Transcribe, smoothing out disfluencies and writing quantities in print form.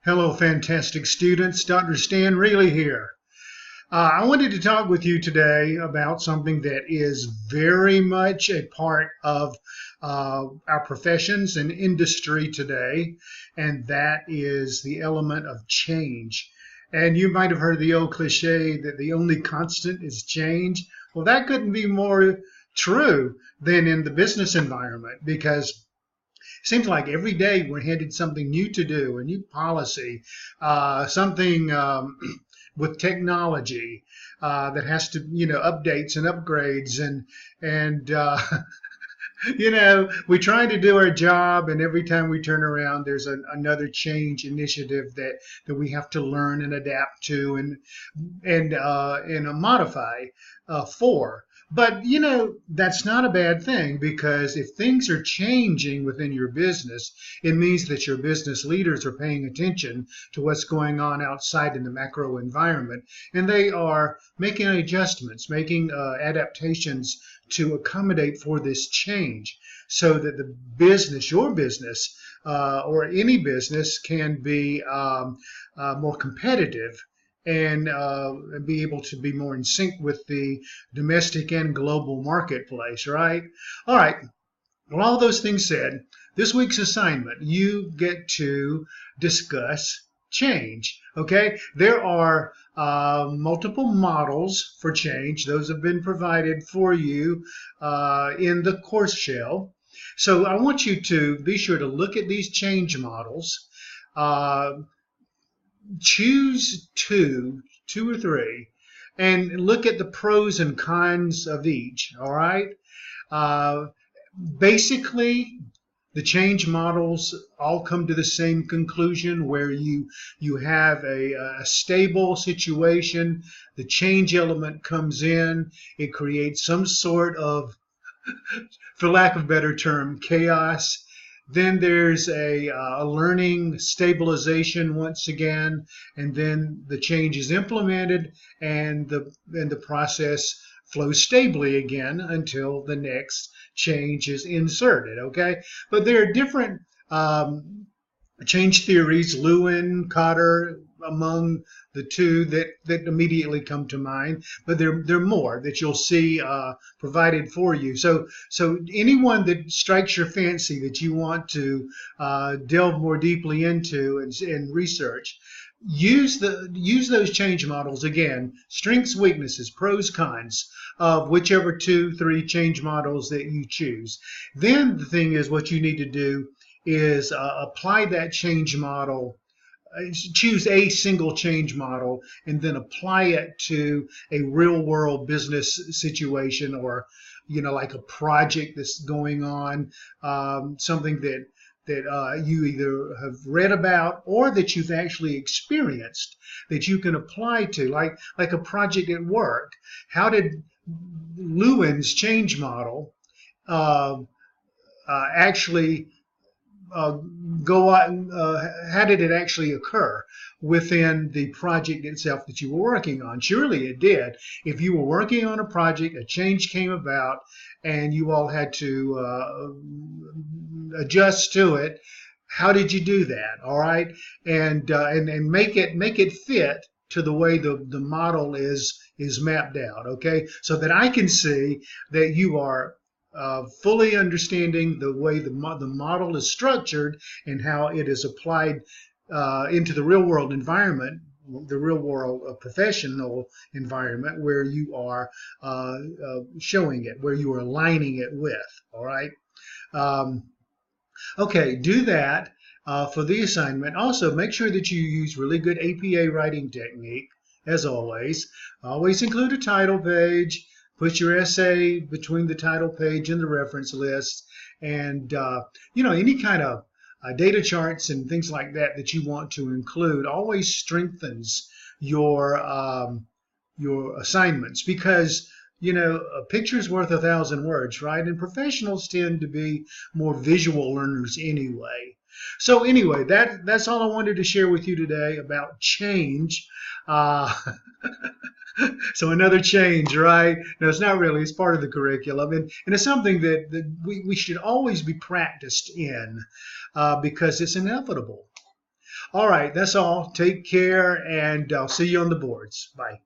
Hello, fantastic students. Dr. Stan Reeley here. I wanted to talk with you today about something that is very much a part of our professions and industry today, and that is the element of change. And you might have heard the old cliche that the only constant is change. Well, that couldn't be more true than in the business environment because seems like every day we're handed something new to do, a new policy, something with technology that has to, updates and upgrades and we're trying to do our job, and every time we turn around, there's another change initiative that we have to learn and adapt to and modify for. But that's not a bad thing, because if things are changing within your business, it means that your business leaders are paying attention to what's going on outside in the macro environment, and they are making adjustments, making adaptations to accommodate for this change, so that the business, your business, or any business, can be more competitive and be able to be more in sync with the domestic and global marketplace, right? All right. Well, all those things said, this week's assignment, you get to discuss change. Okay, there are multiple models for change. Those have been provided for you in the course shell. So I want you to be sure to look at these change models. Choose two or three, and look at the pros and cons of each. All right. Basically, the change models all come to the same conclusion, where you have a stable situation. The change element comes in. It creates some sort of, for lack of a better term, chaos. Then there's a learning stabilization once again, and then the change is implemented, and the process flows stably again until the next change is inserted. Okay, but there are different change theories, Lewin, Cotter, among the two that immediately come to mind, but there are more that you'll see provided for you. So anyone that strikes your fancy that you want to delve more deeply into and research, use those change models again, strengths, weaknesses, pros, cons of whichever 2, 3 change models that you choose. Then the thing is, what you need to do is apply that change model. Choose a single change model and then apply it to a real world business situation, or like a project that's going on, something that you either have read about or that you've actually experienced, that you can apply to, like a project at work. How did Lewin's change model actually go on? How did it actually occur within the project itself that you were working on? Surely it did. If you were working on a project, a change came about, and you all had to adjust to it. How did you do that? All right, and make it fit to the way the model is mapped out. Okay, so that I can see that you are fully understanding the way the model is structured and how it is applied into the real world environment, the real world professional environment, where you are showing it, where you are aligning it with. All right. Okay, do that for the assignment. Also, make sure that you use really good APA writing technique, as always. Always include a title page. Put your essay between the title page and the reference list, and any kind of data charts and things like that you want to include always strengthens your assignments, because a picture's worth 1,000 words, right? And professionals tend to be more visual learners anyway. So anyway, that's all I wanted to share with you today about change. So another change, right? No, it's not really. It's part of the curriculum, and it's something that we should always be practiced in, because it's inevitable. All right, that's all. Take care, and I'll see you on the boards. Bye.